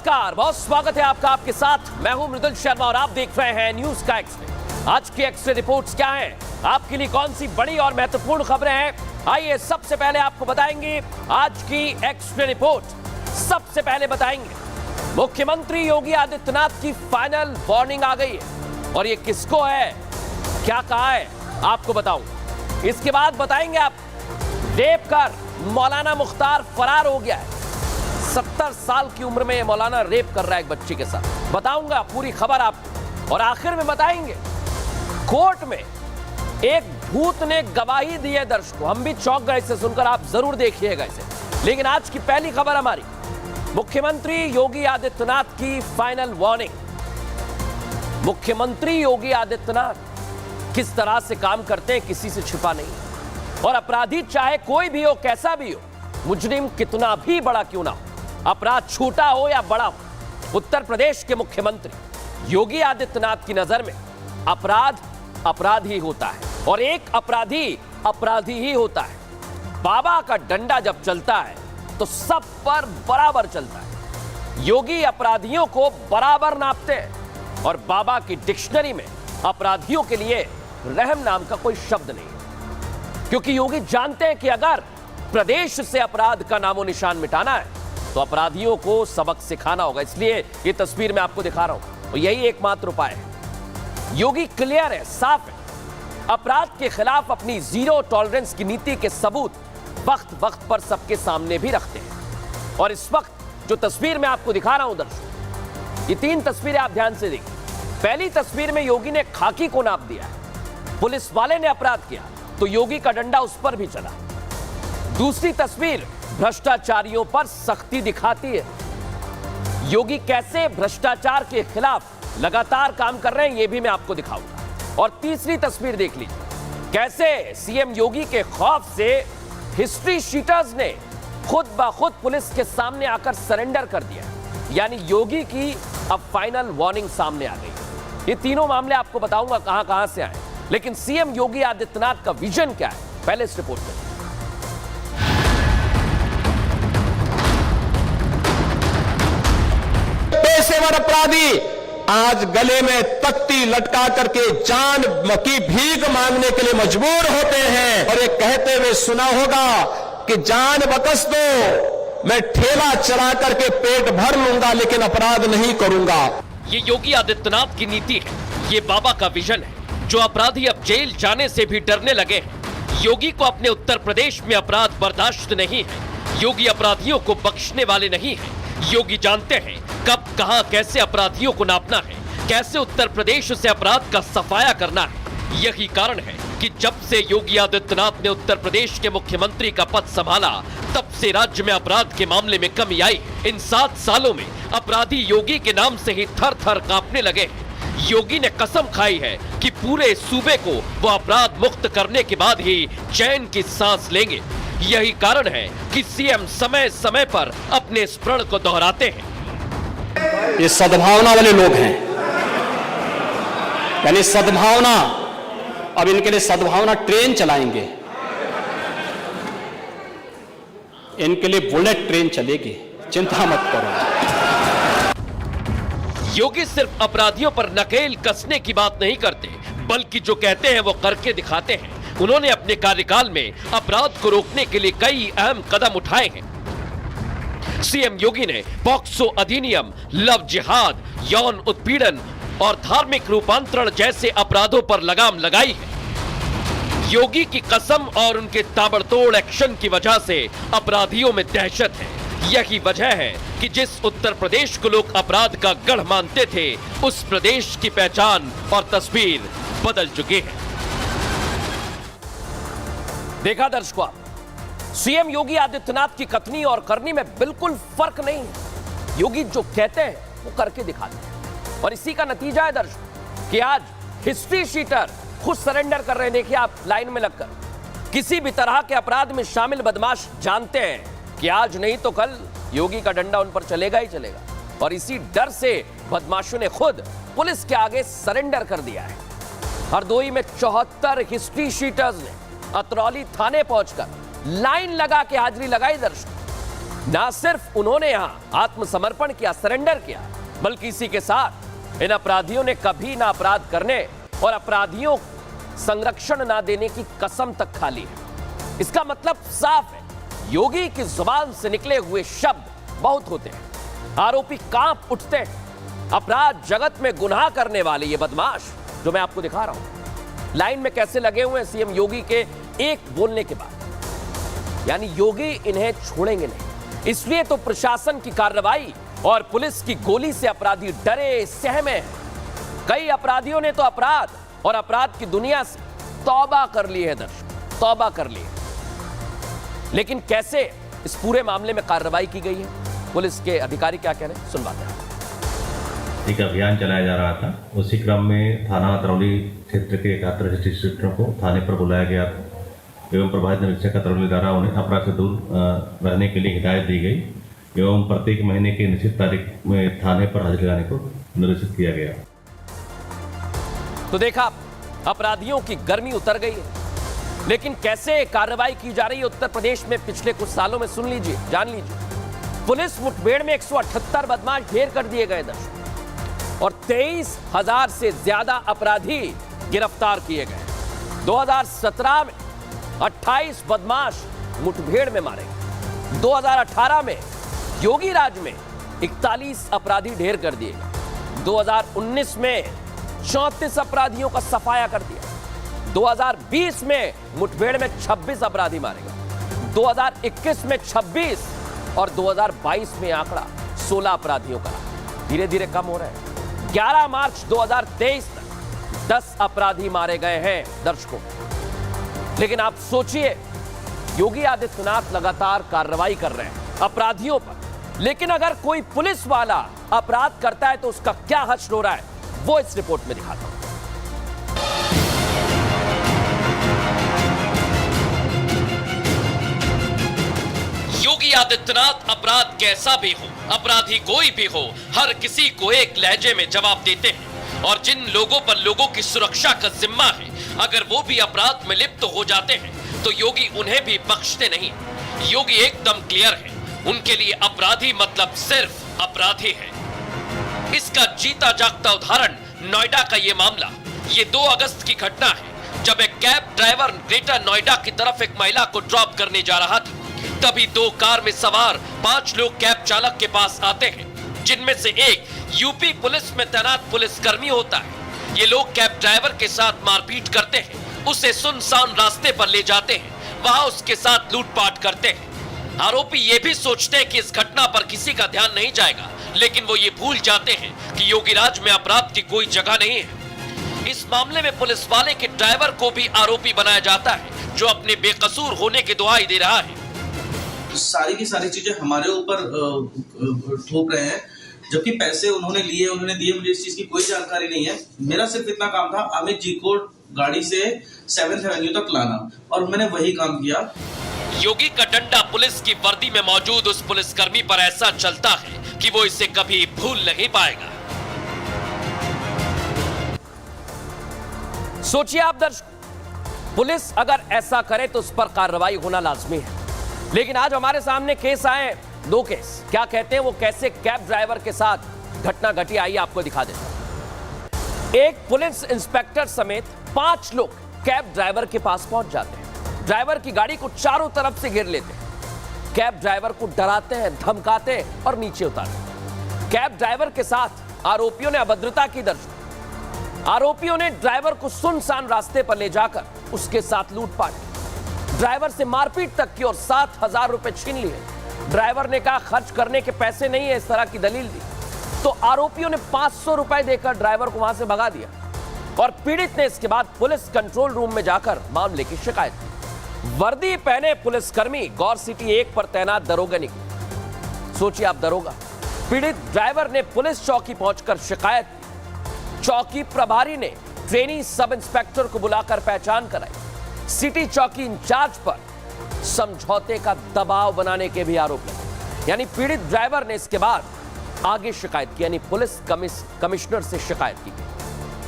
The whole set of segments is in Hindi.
नमस्कार, बहुत स्वागत है आपका। आपके साथ मैं हूं मृदुल शर्मा और आप देख रहे हैं न्यूज का एक्सरे। आज की एक्सरे रिपोर्ट्स क्या हैं? आपके लिए कौन सी बड़ी और महत्वपूर्ण खबरें हैं? आइए सबसे पहले आपको बताएंगे आज की एक्सरे रिपोर्ट। सबसे पहले बताएंगे मुख्यमंत्री योगी आदित्यनाथ की फाइनल वार्निंग आ गई है और ये किसको है, क्या कहा है, आपको बताऊं। इसके बाद बताएंगे आप रेप कर मौलाना मुख्तार फरार हो गया है। 70 साल की उम्र में मौलाना रेप कर रहा है एक बच्ची के साथ। बताऊंगा पूरी खबर आपको। और आखिर में बताएंगे कोर्ट में एक भूत ने गवाही दी है दर्शकों। हम भी चौंक गए इसे सुनकर, आप जरूर देखिएगा इसे। लेकिन आज की पहली खबर हमारी मुख्यमंत्री योगी आदित्यनाथ की फाइनल वार्निंग। मुख्यमंत्री योगी आदित्यनाथ किस तरह से काम करते हैं किसी से छिपा नहीं। और अपराधी चाहे कोई भी हो, कैसा भी हो, मुजरिम कितना भी बड़ा क्यों ना हो, अपराध छोटा हो या बड़ा हो, उत्तर प्रदेश के मुख्यमंत्री योगी आदित्यनाथ की नजर में अपराध अपराध ही होता है और एक अपराधी अपराधी ही होता है। बाबा का डंडा जब चलता है तो सब पर बराबर चलता है। योगी अपराधियों को बराबर नापते हैं और बाबा की डिक्शनरी में अपराधियों के लिए रहम नाम का कोई शब्द नहीं है, क्योंकि योगी जानते हैं कि अगर प्रदेश से अपराध का नामो निशान मिटाना है तो अपराधियों को सबक सिखाना होगा। इसलिए ये तस्वीर मैं आपको दिखा रहा हूं और यही एकमात्र उपाय है। योगी क्लियर है, साफ है, अपराध के खिलाफ अपनी जीरो टॉलरेंस की नीति के सबूत वक्त वक्त पर सबके सामने भी रखते हैं। और इस वक्त जो तस्वीर मैं आपको दिखा रहा हूं दर्शकों, ये 3 तस्वीरें आप ध्यान से देखिए। पहली तस्वीर में योगी ने खाकी को नाप दिया है। पुलिस वाले ने अपराध किया तो योगी का डंडा उस पर भी चला। दूसरी तस्वीर भ्रष्टाचारियों पर सख्ती दिखाती है। योगी कैसे भ्रष्टाचार के खिलाफ लगातार काम कर रहे हैं ये भी मैं आपको दिखाऊंगा। और तीसरी तस्वीर देख लीजिए, कैसे सीएम योगी के खौफ से हिस्ट्री शीटर्स ने खुद ब खुद पुलिस के सामने आकर सरेंडर कर दिया। यानी योगी की अब फाइनल वार्निंग सामने आ गई। ये तीनों मामले आपको बताऊंगा कहां कहां से आए, लेकिन सीएम योगी आदित्यनाथ का विजन क्या है पहले इस रिपोर्ट में। पेशेवर अपराधी आज गले में तख्ती लटका करके जान की भीख मांगने के लिए मजबूर होते हैं और ये कहते हुए सुना होगा कि जान बकस दो, मैं ठेला चला करके पेट भर लूंगा लेकिन अपराध नहीं करूंगा। ये योगी आदित्यनाथ की नीति है, ये बाबा का विजन है। जो अपराधी अब जेल जाने से भी डरने लगे हैं। योगी को अपने उत्तर प्रदेश में अपराध बर्दाश्त नहीं है। योगी अपराधियों को बख्शने वाले नहीं हैं। योगी जानते हैं कब कहां कैसे अपराधियों को नापना है, कैसे उत्तर प्रदेश से अपराध का सफाया करना है। यही कारण है कि जब से योगी आदित्यनाथ ने उत्तर प्रदेश के मुख्यमंत्री का पद संभाला तब से राज्य में अपराध के मामले में कमी आई। इन 7 सालों में अपराधी योगी के नाम से ही थर थर कांपने लगे। योगी ने कसम खाई है कि पूरे सूबे को वो अपराध मुक्त करने के बाद ही चैन की सांस लेंगे। यही कारण है कि सीएम समय समय पर अपने इस प्रण को दोहराते हैं। ये सद्भावना वाले लोग हैं, यानी सद्भावना। अब इनके लिए सद्भावना ट्रेन चलाएंगे, इनके लिए बुलेट ट्रेन चलेगी, चिंता मत करो। योगी सिर्फ अपराधियों पर नकेल कसने की बात नहीं करते, बल्कि जो कहते हैं वो करके दिखाते हैं। उन्होंने अपने कार्यकाल में अपराध को रोकने के लिए कई अहम कदम उठाए हैं। सीएम योगी ने पॉक्सो अधिनियम, लव जिहाद, यौन उत्पीड़न और धार्मिक रूपांतरण जैसे अपराधों पर लगाम लगाई है। योगी की कसम और उनके ताबड़तोड़ एक्शन की वजह से अपराधियों में दहशत है। यही वजह है कि जिस उत्तर प्रदेश को लोग अपराध का गढ़ मानते थे, उस प्रदेश की पहचान और तस्वीर बदल चुकी है। देखा दर्शकों, आप सीएम योगी आदित्यनाथ की कथनी और करनी में बिल्कुल फर्क नहीं है। योगी जो कहते हैं वो करके दिखाते हैं और इसी का नतीजा है दर्शकों कि आज हिस्ट्री शीटर खुद सरेंडर कर रहे हैं। देखिए आप लाइन में लगकर, किसी भी तरह के अपराध में शामिल बदमाश जानते हैं कि आज नहीं तो कल योगी का डंडा उन पर चलेगा ही चलेगा। और इसी डर से बदमाशों ने खुद पुलिस के आगे सरेंडर कर दिया है। हरदोई में 74 हिस्ट्री शीटर्स ने अतरौली थाने पहुंचकर लाइन लगा के हाजिरी लगाई दर्शक। ना सिर्फ उन्होंने यहां आत्मसमर्पण किया, सरेंडर किया, बल्कि इसी के साथ इन अपराधियों ने कभी ना अपराध करने और अपराधियों संरक्षण ना देने की कसम तक खा ली है। इसका मतलब साफ है, योगी की जुबान से निकले हुए शब्द बहुत होते हैं, आरोपी कांप उठते हैं। अपराध जगत में गुनाह करने वाले ये बदमाश जो मैं आपको दिखा रहा हूं, लाइन में कैसे लगे हुए हैं सीएम योगी के एक बोलने के बाद, यानी योगी इन्हें छोड़ेंगे नहीं। इसलिए तो प्रशासन की कार्रवाई और पुलिस की गोली से अपराधी डरे सहमे हैं। कई अपराधियों ने तो अपराध और अपराध की दुनिया से तौबा कर ली है, दर्शक, तौबा कर ली है। लेकिन कैसे इस पूरे मामले में कार्रवाई की गई है, पुलिस के अधिकारी क्या कह रहे हैं, सुनवाते हैं। एक अभियान चलाया जा रहा था, उसी क्रम में थाना तरौली क्षेत्र के 71 रजिस्ट्रेटरों को थाने पर बुलाया गया एवं प्रभावित निरीक्षक तरौली द्वारा उन्हें अपराध से दूर रहने के लिए हिदायत दी गई एवं प्रत्येक महीने की निश्चित तारीख में थाने पर हाजिर लगाने को निर्देशित किया गया। तो देखा, अपराधियों की गर्मी उतर गई है, लेकिन कैसे कार्रवाई की जा रही है उत्तर प्रदेश में पिछले कुछ सालों में, सुन लीजिए, जान लीजिए। पुलिस मुठभेड़ में 178 बदमाश ढेर कर दिए गए दर्शक, और 23,000 से ज्यादा अपराधी गिरफ्तार किए गए। 2017 में 28 बदमाश मुठभेड़ में मारे गए। 2018 में योगी राज में 41 अपराधी ढेर कर दिए गए। 2019 में 34 अपराधियों का सफाया कर दिया। 2020 में मुठभेड़ में 26 अपराधी मारे गए। 2021 में 26 और 2022 में आंकड़ा 16 अपराधियों का धीरे धीरे कम हो रहा है। 11 मार्च 2023 तक 10 अपराधी मारे गए हैं दर्शकों। लेकिन आप सोचिए, योगी आदित्यनाथ लगातार कार्रवाई कर रहे हैं अपराधियों पर, लेकिन अगर कोई पुलिस वाला अपराध करता है तो उसका क्या हश्र हो रहा है, वो इस रिपोर्ट में दिखाता हूं। योगी आदित्यनाथ अपराध कैसा भी हो, अपराधी कोई भी हो, हर किसी को एक लहजे में जवाब देते हैं। और जिन लोगों पर लोगों की सुरक्षा का जिम्मा है, अगर वो भी अपराध में लिप्त हो जाते हैं तो योगी उन्हें भी बख्शते नहीं। योगी एकदम क्लियर है, उनके लिए अपराधी मतलब सिर्फ अपराधी है। इसका जीता जागता उदाहरण नोएडा का ये मामला। ये 2 अगस्त की घटना है, जब एक कैब ड्राइवर ग्रेटर नोएडा की तरफ एक महिला को ड्रॉप करने जा रहा था। तभी 2 कार में सवार 5 लोग कैब चालक के पास आते हैं, जिनमें से एक यूपी पुलिस में तैनात पुलिसकर्मी होता है। ये लोग कैब ड्राइवर के साथ मारपीट करते हैं, उसे सुनसान रास्ते पर ले जाते हैं, वहां उसके साथ लूटपाट करते हैं। आरोपी ये भी सोचते हैं कि इस घटना पर किसी का ध्यान नहीं जाएगा, लेकिन वो ये भूल जाते हैं कि योगीराज में अपराध की कोई जगह नहीं है। इस मामले में पुलिस वाले के ड्राइवर को भी आरोपी बनाया जाता है, जो अपने बेकसूर होने की दुहाई दे रहा है। सारी की सारी चीजें हमारे ऊपर थोप रहे हैं, जबकि पैसे उन्होंने लिए, उन्होंने दिए, मुझे इस चीज की कोई जानकारी नहीं है। मेरा सिर्फ इतना काम था अमित जी को गाड़ी से 7th एवेन्यू तक लाना, और मैंने वही काम किया। योगी का डंडा पुलिस की वर्दी में मौजूद उस पुलिसकर्मी पर ऐसा चलता है कि वो इसे कभी भूल नहीं पाएगा। सोचिए आप दर्शक, पुलिस अगर ऐसा करे तो उस पर कार्रवाई होना लाजमी है। लेकिन आज हमारे सामने केस आए, 2 केस। क्या कहते हैं वो, कैसे कैब ड्राइवर के साथ घटना घटी, आइए आपको दिखा देता हूं। एक पुलिस इंस्पेक्टर समेत 5 लोग कैब ड्राइवर के पास पहुंच जाते हैं। ड्राइवर की गाड़ी को चारों तरफ से घेर लेते हैं। कैब ड्राइवर को डराते हैं, धमकाते हैं और नीचे उतारते हैं। कैब ड्राइवर के साथ आरोपियों ने अभद्रता की दर्ज। आरोपियों ने ड्राइवर को सुनसान रास्ते पर ले जाकर उसके साथ लूटपाट, ड्राइवर से मारपीट तक की और 7,000 रुपए छीन लिए। ड्राइवर ने कहा खर्च करने के पैसे नहीं है, इस तरह की दलील दी, तो आरोपियों ने 500 रुपए देकर ड्राइवर को वहां से भगा दिया। और पीड़ित ने इसके बाद पुलिस कंट्रोल रूम में जाकर मामले की शिकायत की। वर्दी पहने पुलिसकर्मी गौर सिटी 1 पर तैनात दरोगा निकले। सोचिए आप, दरोगा। पीड़ित ड्राइवर ने पुलिस चौकी पहुंचकर शिकायत की। चौकी प्रभारी ने ट्रेनी सब इंस्पेक्टर को बुलाकर पहचान कराई। सिटी चौकी इंचार्ज पर समझौते का दबाव बनाने के भी आरोप लगे। यानी पीड़ित ड्राइवर ने इसके बाद आगे शिकायत की, यानी पुलिस कमिश्नर से शिकायत की।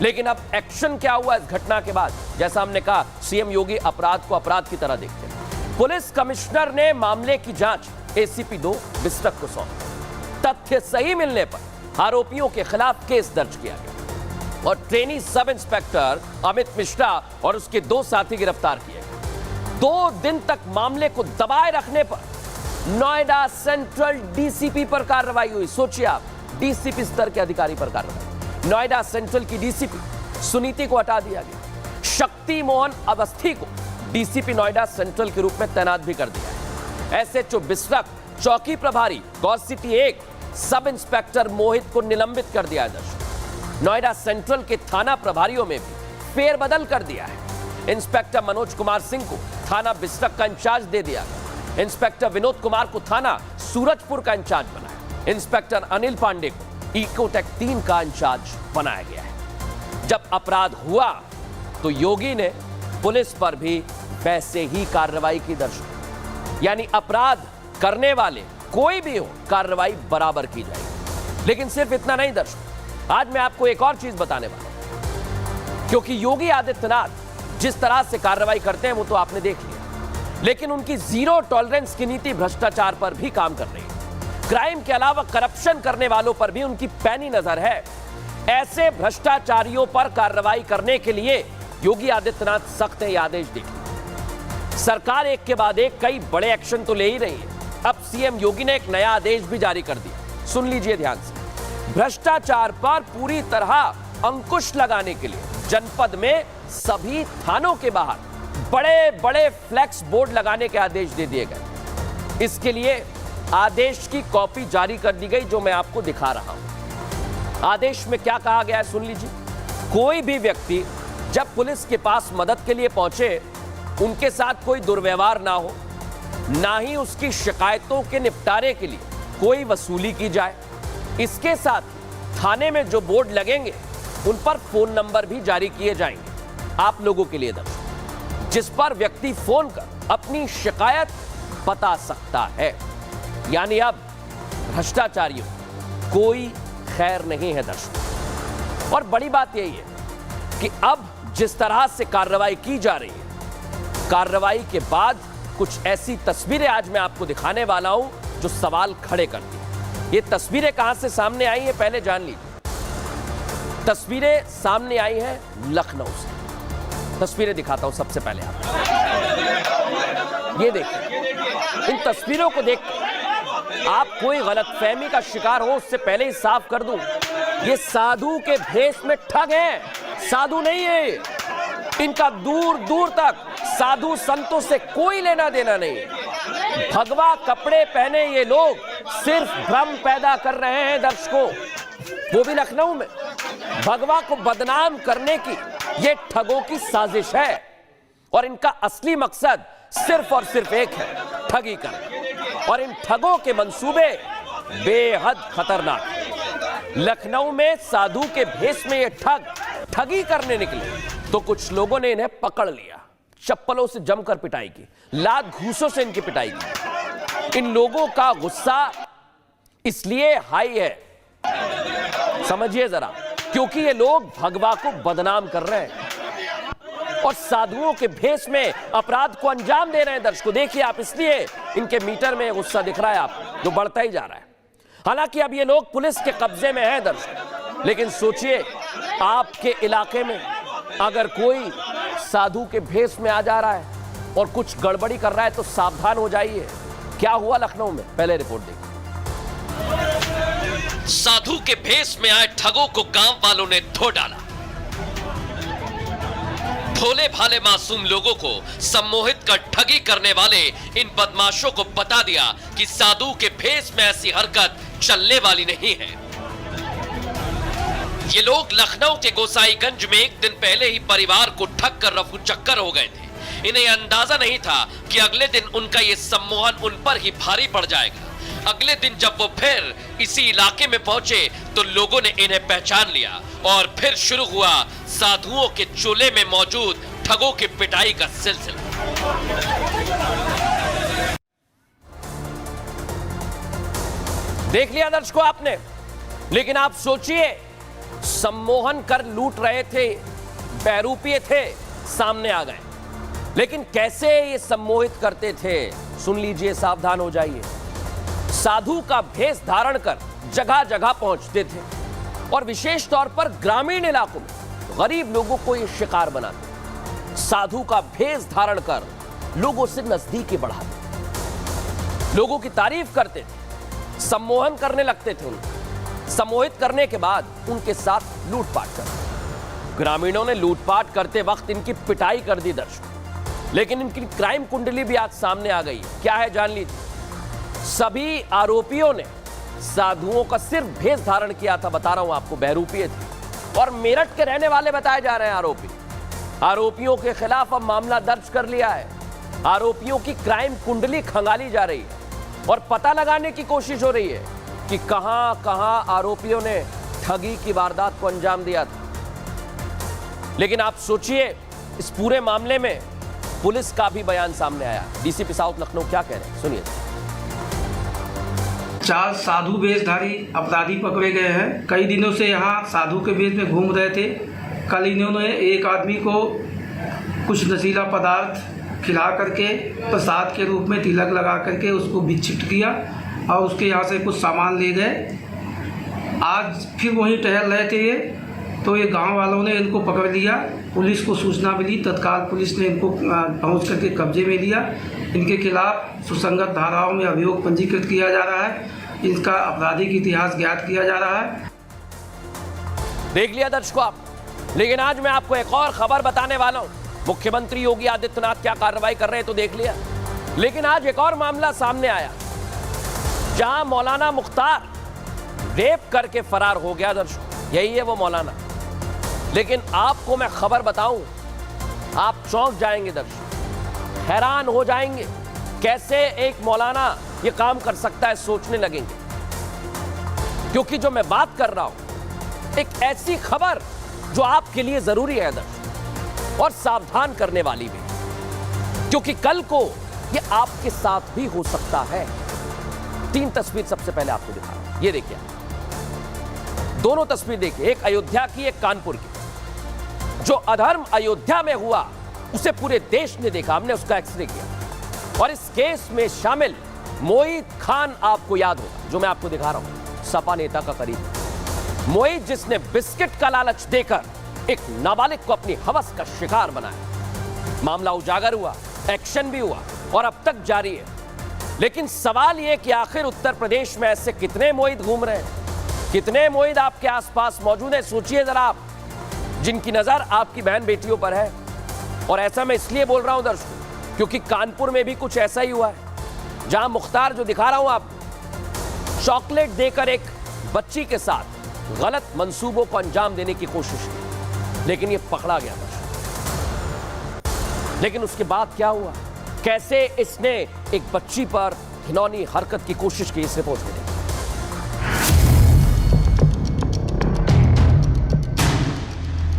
लेकिन अब एक्शन क्या हुआ इस घटना के बाद? जैसा हमने कहा, सीएम योगी अपराध को अपराध की तरह देखते हैं। पुलिस कमिश्नर ने मामले की जांच एसीपी 2 बिस्टक को सौंपा। तथ्य सही मिलने पर आरोपियों के खिलाफ केस दर्ज किया गया और trainee sub inspector Amit Mishra और उसके 2 साथी गिरफ्तार किए गए। 2 दिन तक मामले को दबाए रखने पर नोएडा सेंट्रल डीसीपी पर कार्रवाई हुई। सोचिए आप, डीसीपी स्तर के अधिकारी पर कार्रवाई। नोएडा सेंट्रल की डीसीपी सुनीति को हटा दिया गया। शक्ति मोहन अवस्थी को डीसीपी नोएडा सेंट्रल के रूप में तैनात भी कर दिया है। एसएचओ बिस्टक चौकी प्रभारी गौ सिटी 1 सब इंस्पेक्टर मोहित को निलंबित कर दिया है। दर्शक, नोएडा सेंट्रल के थाना प्रभारियों में भी फेरबदल कर दिया है। इंस्पेक्टर मनोज कुमार सिंह को थाना बिस्टक का इंचार्ज दे दिया गया। इंस्पेक्टर विनोद कुमार को थाना सूरजपुर का इंचार्ज बनाया। इंस्पेक्टर अनिल पांडे को इकोटेक 3 का इंचार्ज बनाया गया है। जब अपराध हुआ तो योगी ने पुलिस पर भी वैसे ही कार्रवाई की। दर्शक, यानी अपराध करने वाले कोई भी हो, कार्रवाई बराबर की जाएगी। लेकिन सिर्फ इतना नहीं दर्शक, आज मैं आपको एक और चीज बताने वाला हूं, क्योंकि योगी आदित्यनाथ जिस तरह से कार्रवाई करते हैं वो तो आपने देख लिया, लेकिन उनकी जीरो टॉलरेंस की नीति भ्रष्टाचार पर भी काम कर रही है। क्राइम के अलावा करप्शन करने वालों पर भी उनकी पैनी नजर है। ऐसे भ्रष्टाचारियों पर कार्रवाई करने के लिए योगी आदित्यनाथ सख्त आदेश देंगे। सरकार एक के बाद एक कई बड़े एक्शन तो ले ही रही है। अब सीएम योगी ने एक नया आदेश भी जारी कर दिया, सुन लीजिए ध्यान से। भ्रष्टाचार पर पूरी तरह अंकुश लगाने के लिए जनपद में सभी थानों के बाहर बड़े बड़े फ्लैक्स बोर्ड लगाने के आदेश दे दिए गए। इसके लिए आदेश की कॉपी जारी कर दी गई, जो मैं आपको दिखा रहा हूं। आदेश में क्या कहा गया है सुन लीजिए। कोई भी व्यक्ति जब पुलिस के पास मदद के लिए पहुंचे, उनके साथ कोई दुर्व्यवहार ना हो, ना ही उसकी शिकायतों के निपटारे के लिए कोई वसूली की जाए। इसके साथ थाने में जो बोर्ड लगेंगे उन पर फोन नंबर भी जारी किए जाएंगे आप लोगों के लिए दर्शक, जिस पर व्यक्ति फोन कर अपनी शिकायत बता सकता है। यानी अब भ्रष्टाचारियों कोई खैर नहीं है दर्शक। और बड़ी बात यही है कि अब जिस तरह से कार्रवाई की जा रही है, कार्रवाई के बाद कुछ ऐसी तस्वीरें आज मैं आपको दिखाने वाला हूं जो सवाल खड़े करती हैं। ये तस्वीरें कहां से सामने आई है पहले जान लीजिए। तस्वीरें सामने आई हैं लखनऊ से। तस्वीरें दिखाता हूं सबसे पहले आपको। ये देखिए, इन तस्वीरों को देख आप कोई गलतफहमी का शिकार हो उससे पहले ही साफ कर दूं, ये साधु के भेष में ठग हैं, साधु नहीं है। इनका दूर दूर तक साधु संतों से कोई लेना देना नहीं। भगवा कपड़े पहने ये लोग सिर्फ भ्रम पैदा कर रहे हैं दर्शकों, वो भी लखनऊ में। भगवा को बदनाम करने की ये ठगों की साजिश है और इनका असली मकसद सिर्फ और सिर्फ एक है, ठगी करना। और इन ठगों के मंसूबे बेहद खतरनाक हैं। लखनऊ में साधु के भेष में ये ठगी करने निकले तो कुछ लोगों ने इन्हें पकड़ लिया, चप्पलों से जमकर पिटाई की, लात घूसों से इनकी पिटाई की। इन लोगों का गुस्सा इसलिए हाई है, समझिए जरा, क्योंकि ये लोग भगवा को बदनाम कर रहे हैं और साधुओं के भेष में अपराध को अंजाम दे रहे हैं। दर्शकों देखिए आप, इसलिए इनके मीटर में गुस्सा दिख रहा है आप, जो बढ़ता ही जा रहा है। हालांकि अब ये लोग पुलिस के कब्जे में हैं दर्शक, लेकिन सोचिए आपके इलाके में अगर कोई साधु के भेष में आ जा रहा है और कुछ गड़बड़ी कर रहा है तो सावधान हो जाइए। क्या हुआ लखनऊ में, पहले रिपोर्ट देखिए। साधु के भेष में आए ठगों को गांव वालों ने धो डाला। भोले भाले मासूम लोगों को सम्मोहित कर ठगी करने वाले इन बदमाशों को बता दिया कि साधु के भेष में ऐसी हरकत चलने वाली नहीं है। ये लोग लखनऊ के गोसाईगंज में एक दिन पहले ही परिवार को ठग कर रफू चक्कर हो गए थे। इन्हें अंदाजा नहीं था कि अगले दिन उनका ये सम्मोहन उन पर ही भारी पड़ जाएगा। अगले दिन जब वो फिर इसी इलाके में पहुंचे तो लोगों ने इन्हें पहचान लिया और फिर शुरू हुआ साधुओं के चोले में मौजूद ठगों की पिटाई का सिलसिला। देख लिया दर्शकों आपने, लेकिन आप सोचिए, सम्मोहन कर लूट रहे थे, बहरूपीय थे, सामने आ गए। लेकिन कैसे ये सम्मोहित करते थे सुन लीजिए, सावधान हो जाइए। साधु का भेष धारण कर जगह जगह पहुंचते थे और विशेष तौर पर ग्रामीण इलाकों में गरीब लोगों को ये शिकार बनाते। साधु का भेष धारण कर लोगों से नजदीकी बढ़ाते, लोगों की तारीफ करते थे, सम्मोहन करने लगते थे उनको। सम्मोहित करने के बाद उनके साथ लूटपाट कर। ग्रामीणों ने लूटपाट करते वक्त इनकी पिटाई कर दी दर्शकों, लेकिन इनकी क्राइम कुंडली भी आज सामने आ गई है। क्या है जान लीजिए। सभी आरोपियों ने साधुओं का सिर्फ भेष धारण किया था, बता रहा हूं आपको, बहरूपीय थे और मेरठ के रहने वाले बताए जा रहे हैं आरोपी। आरोपियों के खिलाफ अब मामला दर्ज कर लिया है। आरोपियों की क्राइम कुंडली खंगाली जा रही है और पता लगाने की कोशिश हो रही है कि कहां कहां आरोपियों ने ठगी की वारदात को अंजाम दिया था। लेकिन आप सोचिए, इस पूरे मामले में पुलिस का भी बयान सामने आया। डीसीपी साउथ लखनऊ क्या कह रहे हैं, सुनिए। 4 साधु वेशधारी अपराधी पकड़े गए हैं। कई दिनों से यहाँ साधु के वेश में घूम रहे थे। कल इन्होंने एक आदमी को कुछ नशीला पदार्थ खिला करके प्रसाद के रूप में तिलक लगा करके उसको विक्षिप्त किया और उसके यहाँ से कुछ सामान ले गए। आज फिर वहीं टहल रहे थे ये, तो ये गांव वालों ने इनको पकड़ लिया। पुलिस को सूचना मिली, तत्काल पुलिस ने इनको पहुंच करके कब्जे में लिया। इनके खिलाफ सुसंगत धाराओं में अभियोग पंजीकृत किया जा रहा है। इनका आपराधिक इतिहास ज्ञात किया जा रहा है। देख लिया दर्शकों आप, लेकिन आज मैं आपको एक और खबर बताने वाला हूं। मुख्यमंत्री योगी आदित्यनाथ क्या कार्रवाई कर रहे हैं तो देख लिया, लेकिन आज एक और मामला सामने आया जहां मौलाना मुख्तार रेप करके फरार हो गया। दर्शकों, यही है वो मौलाना। लेकिन आपको मैं खबर बताऊं, आप चौंक जाएंगे दर्शक, हैरान हो जाएंगे कैसे एक मौलाना ये काम कर सकता है, सोचने लगेंगे। क्योंकि जो मैं बात कर रहा हूं एक ऐसी खबर जो आपके लिए जरूरी है दर्शक, और सावधान करने वाली भी, क्योंकि कल को ये आपके साथ भी हो सकता है। 3 तस्वीर सबसे पहले आपको दिखा रहा हूं, ये देखिए, दोनों तस्वीर देखिए, एक अयोध्या की, एक कानपुर की। जो अधर्म अयोध्या में हुआ उसे पूरे देश ने देखा, हमने उसका एक्सरे किया। और इस केस में शामिल मोहित खान आपको याद होगा, जो मैं आपको दिखा रहा हूं, सपा नेता का करीब। मोहित जिसने बिस्किट का लालच देकर एक नाबालिग को अपनी हवस का शिकार बनाया। मामला उजागर हुआ, एक्शन भी हुआ और अब तक जारी है। लेकिन सवाल यह कि आखिर उत्तर प्रदेश में ऐसे कितने मोहित घूम रहे हैं, कितने मोहित आपके आसपास मौजूद है। सोचिए जरा आप, जिनकी नजर आपकी बहन बेटियों पर है। और ऐसा मैं इसलिए बोल रहा हूं दर्शकों, क्योंकि कानपुर में भी कुछ ऐसा ही हुआ है, जहां मुख्तार, जो दिखा रहा हूं आपको, चॉकलेट देकर एक बच्ची के साथ गलत मंसूबों को अंजाम देने की कोशिश की, लेकिन यह पकड़ा गया दर्शकों। लेकिन उसके बाद क्या हुआ, कैसे इसने एक बच्ची पर घिनौनी हरकत की कोशिश की, इस रिपोर्ट में देखिए।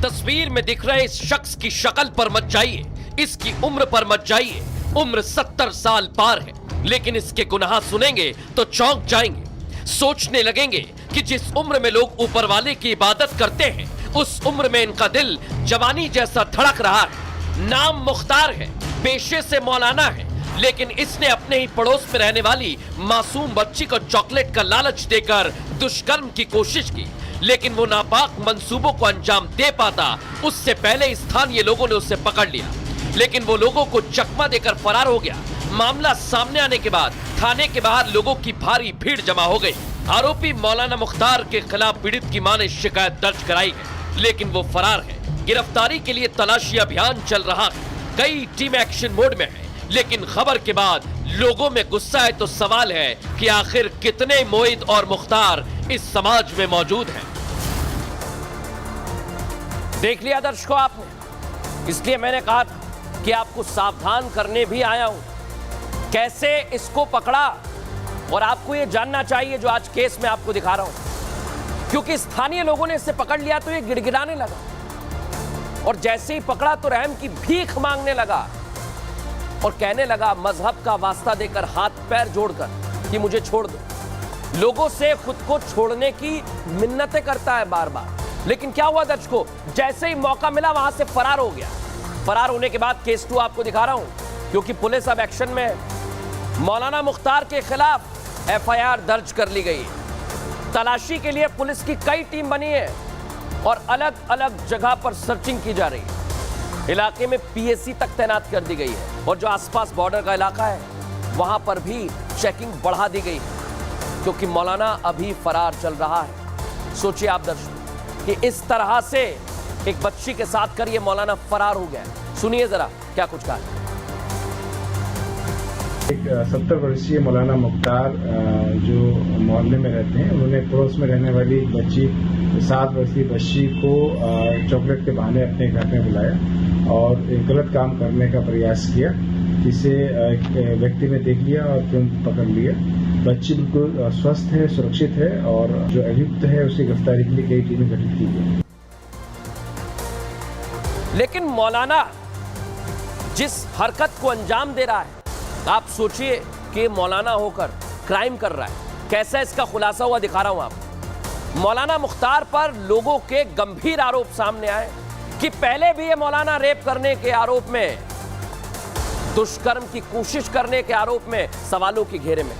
तस्वीर में दिख रहे इस शख्स की शक्ल पर मत जाइए, इसकी उम्र पर मत जाइए। उम्र 70 साल पार है, लेकिन इसके गुनाह सुनेंगे तो चौंक जाएंगे। सोचने लगेंगे कि जिस उम्र में लोग ऊपर वाले की इबादत करते हैं, उस उम्र में इनका दिल जवानी जैसा धड़क रहा है। नाम मुख्तार है, पेशे से मौलाना है, लेकिन इसने अपने ही पड़ोस में रहने वाली मासूम बच्ची को चॉकलेट का लालच देकर दुष्कर्म की कोशिश की। लेकिन वो नापाक मंसूबों को अंजाम दे पाता, उससे पहले स्थानीय लोगों ने उसे पकड़ लिया। लेकिन वो लोगों को चकमा देकर फरार हो गया। मामला सामने आने के बाद थाने के बाहर लोगों की भारी भीड़ जमा हो गई। आरोपी मौलाना मुख्तार के खिलाफ पीड़ित की मां ने शिकायत दर्ज कराई है, लेकिन वो फरार है। गिरफ्तारी के लिए तलाशी अभियान चल रहा है, कई टीम एक्शन मोड में है। लेकिन खबर के बाद लोगों में गुस्सा है, तो सवाल है कि आखिर कितने मोहित और मुख्तार इस समाज में मौजूद हैं। देख लिया दर्शकों आपने, इसलिए मैंने कहा था कि आपको सावधान करने भी आया हूं, कैसे इसको पकड़ा। और आपको यह जानना चाहिए जो आज केस में आपको दिखा रहा हूं, क्योंकि स्थानीय लोगों ने इसे पकड़ लिया तो ये गिड़गिड़ाने लगा, और जैसे ही पकड़ा तो रहम की भीख मांगने लगा और कहने लगा, मजहब का वास्ता देकर हाथ पैर जोड़कर, कि मुझे छोड़ दो। लोगों से खुद को छोड़ने की मिन्नतें करता है बार बार। लेकिन क्या हुआ दर्शकों, जैसे ही मौका मिला वहां से फरार हो गया। फरार होने के बाद केस 2 आपको दिखा रहा हूं, क्योंकि पुलिस अब एक्शन में है। मौलाना मुख्तार के खिलाफ एफआईआर दर्ज कर ली गई है। तलाशी के लिए पुलिस की कई टीम बनी है और अलग अलग जगह पर सर्चिंग की जा रही है। इलाके में पीएसी तक तैनात कर दी गई है और जो आसपास बॉर्डर का इलाका है वहां पर भी चेकिंग बढ़ा दी गई है, क्योंकि मौलाना अभी फरार चल रहा है। सोचिए आप दर्शक कि इस तरह से एक बच्ची के साथ कर ये मौलाना फरार हो गया। सुनिए जरा क्या कुछ कहा। एक 70 वर्षीय मौलाना मुख्तार जो मोहल्ले में रहते हैं, उन्होंने पड़ोस में रहने वाली एक बच्ची 7 वर्षीय बच्ची को चॉकलेट के बहाने अपने घर में बुलाया और एक गलत काम करने का प्रयास किया, जिसे एक व्यक्ति ने देख लिया और तुरंत पकड़ लिया। बच्ची बिल्कुल स्वस्थ है, सुरक्षित है और जो अभियुक्त है उसकी गिरफ्तारी के लिए कई टीमें गठित की गई। लेकिन मौलाना जिस हरकत को अंजाम दे रहा है, आप सोचिए कि मौलाना होकर क्राइम कर रहा है। कैसा इसका खुलासा हुआ दिखा रहा हूं आप। मौलाना मुख्तार पर लोगों के गंभीर आरोप सामने आए कि पहले भी ये मौलाना रेप करने के आरोप में, दुष्कर्म की कोशिश करने के आरोप में सवालों के घेरे में,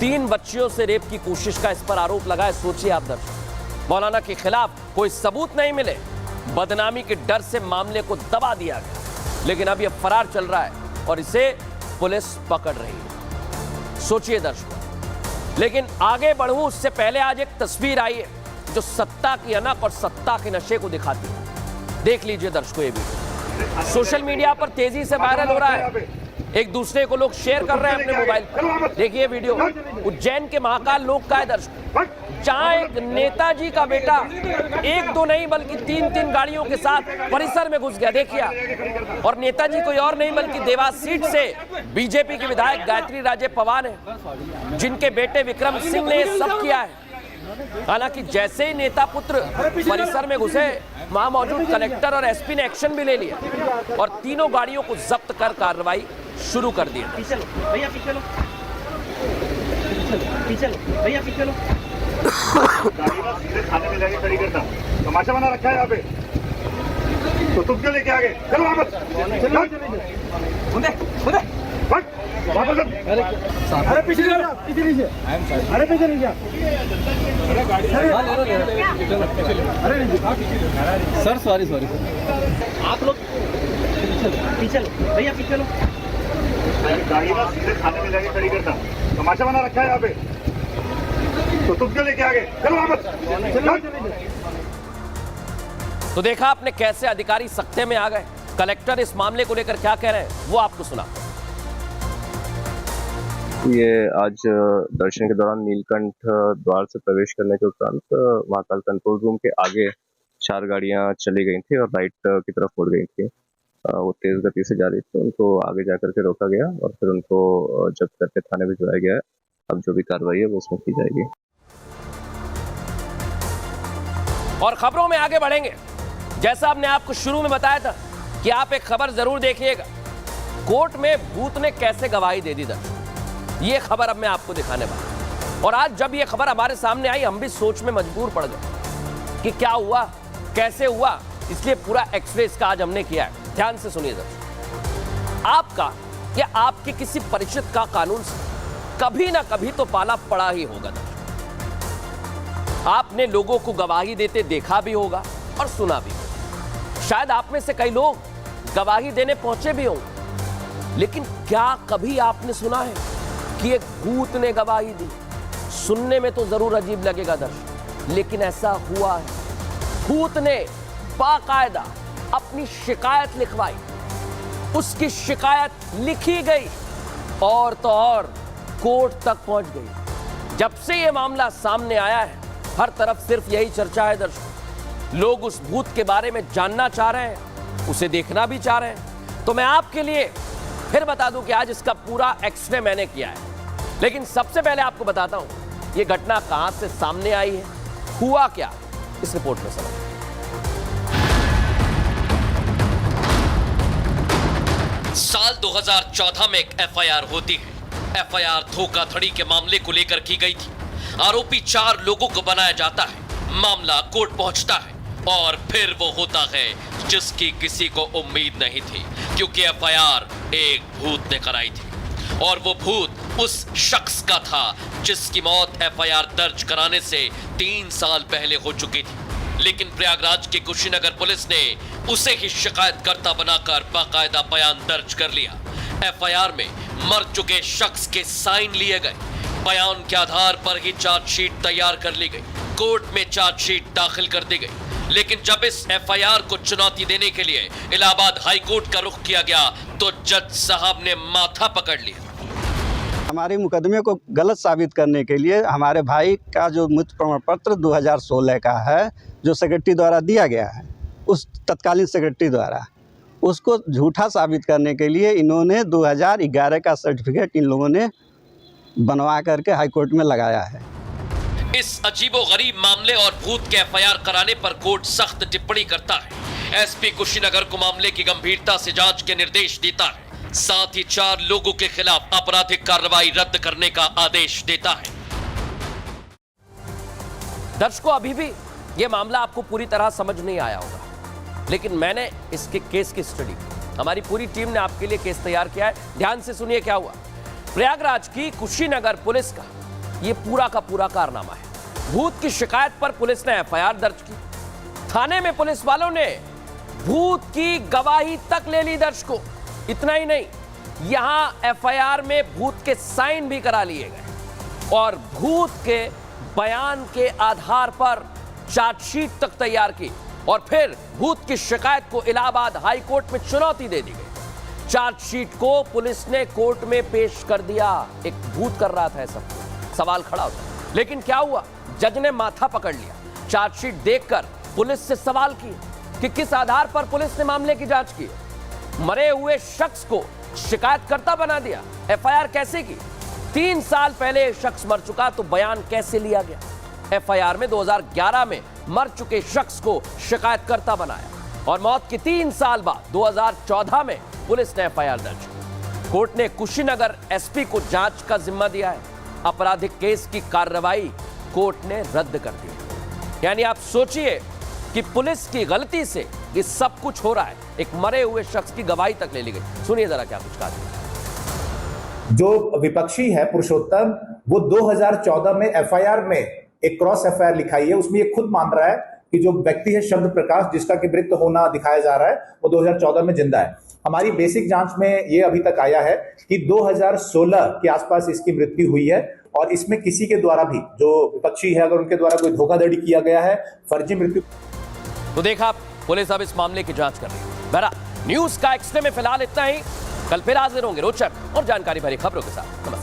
3 बच्चियों से रेप की कोशिश का इस पर आरोप लगा है। सोचिए आप दर्शक, मौलाना के खिलाफ कोई सबूत नहीं मिले, बदनामी के डर से मामले को दबा दिया गया, लेकिन अब यह फरार चल रहा है और इसे पुलिस पकड़ रही है। सोचिए दर्शकों, लेकिन आगे बढ़ूं उससे पहले आज एक तस्वीर आई है जो सत्ता की अनक और सत्ता के नशे को दिखाती है। देख लीजिए दर्शकों, ये वीडियो सोशल मीडिया पर तेजी से वायरल हो रहा है। एक दूसरे को लोग शेयर कर रहे हैं अपने मोबाइल पर। देखिए वीडियो उज्जैन के महाकाल लोक का है दर्शकों, जहां एक नेताजी का बेटा 1-2 नहीं बल्कि 3-3 गाड़ियों के साथ परिसर में घुस गया। देखिए, और नेताजी कोई और नहीं बल्कि देवास सीट से बीजेपी के विधायक गायत्री राजे पवार है, जिनके बेटे विक्रम सिंह ने ये सब किया है। हालांकि जैसे ही नेता पुत्र परिसर में घुसे, वहां मौजूद कलेक्टर और एसपी ने एक्शन भी ले लिया और तीनों गाड़ियों को जब्त कर कार्रवाई शुरू कर दी। थाने में जाके खड़ी करता, तमाशा बना रखा है यहाँ पे, तो तुम क्यों लेके आ गए? चलो वापस, वापस। अरे पीछे लीजिए, अरे पीछे लीजिए, अरे सर सॉरी आप लोग पीछे भैया पीछे लो। गाड़ी में सीधे थाने में जाके खड़ी करता, तमाशा बना रखा है यहाँ पे, तो तुम क्यों लेके आ गए? चलो वापस। तो देखा आपने कैसे अधिकारी सख्ते में आ गए। कलेक्टर इस मामले को लेकर क्या कह रहे हैं वो आपको सुना। ये आज दर्शन के दौरान नीलकंठ द्वार से प्रवेश करने के उपरांत महाकाल कंट्रोल रूम के आगे 4 गाड़ियां चली गई थी और राइट की तरफ मुड़ गई थी। वो तेज गति से जा रही थी, उनको आगे जाकर के रोका गया और फिर उनको जब्त करके थाने भिजवाया गया है। अब जो भी कार्रवाई है वो उसमें की जाएगी। और खबरों में आगे बढ़ेंगे। जैसा आपने आपको शुरू में बताया था कि आप एक खबर जरूर देखिएगा, कोर्ट में भूत ने कैसे गवाही दे दी दर्शक, ये खबर अब मैं आपको दिखाने वाला। और आज जब ये खबर हमारे सामने आई, हम भी सोच में मजबूर पड़ गए कि क्या हुआ, कैसे हुआ, इसलिए पूरा एक्सरे इसका आज हमने किया है। ध्यान से सुनिए दर्शक, आपका या आपके किसी परिचित का कानून से कभी ना कभी तो पाला पड़ा ही होगा दर्शक। आपने लोगों को गवाही देते देखा भी होगा और सुना भी होगा। शायद आप में से कई लोग गवाही देने पहुंचे भी होंगे, लेकिन क्या कभी आपने सुना है कि एक भूत ने गवाही दी? सुनने में तो जरूर अजीब लगेगा दर्शक, लेकिन ऐसा हुआ है। भूत ने बाकायदा अपनी शिकायत लिखवाई, उसकी शिकायत लिखी गई और तो और कोर्ट तक पहुंच गई। जब से यह मामला सामने आया है, हर तरफ सिर्फ यही चर्चा है दर्शक। लोग उस भूत के बारे में जानना चाह रहे हैं, उसे देखना भी चाह रहे हैं। तो मैं आपके लिए फिर बता दूं कि आज इसका पूरा एक्सरे मैंने किया है। लेकिन सबसे पहले आपको बताता हूं यह घटना कहां से सामने आई है, हुआ क्या, इस रिपोर्ट में समझ। साल 2014 में एक एफआईआर होती है। एफआईआर धोखाधड़ी के मामले को लेकर की गई थी। आरोपी 4 लोगों को बनाया जाता है, मामला कोर्ट पहुंचता है और फिर वो होता है जिसकी किसी को उम्मीद नहीं थी, क्योंकि एफआईआर एक भूत ने कराई थी और वो भूत उस शख्स का था जिसकी मौत एफआईआर दर्ज कराने से 3 साल पहले हो चुकी थी। लेकिन प्रयागराज के कुशीनगर पुलिस ने उसे ही शिकायतकर्ता बनाकर बाकायदा बयान दर्ज कर लिया। एफआईआर में मर चुके शख्स के साइन लिए गए। बयान के आधार पर ही चार्जशीट तैयार कर ली गई। कोर्ट में चार्जशीट दाखिल कर दी गई। लेकिन जब इस एफआईआर को चुनौती देने के लिए इलाहाबाद हाई कोर्ट का रुख किया गया तो जज साहब ने माथा पकड़ लिया। हमारे मुकदमे को गलत साबित करने के लिए हमारे भाई का जो मृत्यु प्रमाण पत्र 2016 का है, जो सेक्रेटरी द्वारा दिया गया है, उस तत्कालीन सेक्रेटरी द्वारा, उसको झूठा साबित करने के लिए इन्होंने 2011 का सर्टिफिकेट इन लोगों ने बनवा करके हाई कोर्ट में लगाया है। इस अजीबोगरीब मामले और भूत के एफआईआर कराने पर कोर्ट सख्त टिप्पणी करता है। एसपी कुशीनगर को मामले की गंभीरता से जांच के निर्देश देता है। साथ ही 4 लोगों के खिलाफ आपराधिक कार्रवाई रद्द करने का आदेश देता है। दर्शकों, अभी भी यह मामला आपको पूरी तरह समझ नहीं आया होगा, लेकिन मैंने इसके केस की स्टडी की। हमारी पूरी टीम ने आपके लिए केस तैयार किया है। ध्यान से सुनिए क्या हुआ। प्रयागराज की कुशीनगर पुलिस का यह पूरा का पूरा कारनामा है। भूत की शिकायत पर पुलिस ने एफआईआर दर्ज की। थाने में पुलिस वालों ने भूत की गवाही तक ले ली। दर्शकों, इतना ही नहीं, यहां एफआईआर में भूत के साइन भी करा लिए गए और भूत के बयान के आधार पर चार्जशीट तक तैयार की और फिर भूत की शिकायत को इलाहाबाद हाई कोर्ट में चुनौती दे दी गई। चार्जशीट को पुलिस ने कोर्ट में पेश कर दिया। एक भूत कर रहा था सब, सवाल खड़ा होता, लेकिन क्या हुआ, जज ने माथा पकड़ लिया। चार्जशीट देखकर पुलिस से सवाल किए कि किस आधार पर पुलिस ने मामले की जांच की। मरे हुए शख्स को शिकायतकर्ता बना दिया। एफआईआर कैसे की? 3 साल पहले शख्स मर चुका तो बयान कैसे लिया गया? एफआईआर में 2011 में मर चुके शख्स को शिकायतकर्ता बनाया और मौत के 3 साल बाद 2014 में पुलिस ने एफआईआर दर्ज की। कोर्ट ने कुशीनगर एसपी को जांच का जिम्मा दिया है। आपराधिक केस की कार्रवाई कोर्ट ने रद्द कर दी। यानी आप सोचिए कि पुलिस की गलती से ये सब कुछ हो रहा है। एक मरे हुए शख्स की गवाही तक ले ली गई। सुनिए जरा क्या कुछ कहा। जो विपक्षी है पुरुषोत्तम, वो 2014 में एफआईआर में एक क्रॉस एफआईआर लिखाई है। उसमें ये खुद मान रहा है कि जो व्यक्ति है शब्द प्रकाश, जिसका कि मृत होना दिखाया जा रहा है, वो 2014 में जिंदा है। हमारी बेसिक जांच में ये अभी तक आया है कि 2016 के आसपास इसकी मृत्यु हुई है और इसमें किसी के द्वारा भी, जो विपक्षी है, अगर उनके द्वारा कोई धोखाधड़ी किया गया है, फर्जी मृत्यु। तो देखा, पुलिस अब इस मामले की जांच कर रही है। बहरहाल न्यूज का एक्सरे में फिलहाल इतना ही। कल फिर हाजिर होंगे रोचक और जानकारी भरी खबरों के साथ। नमस्कार।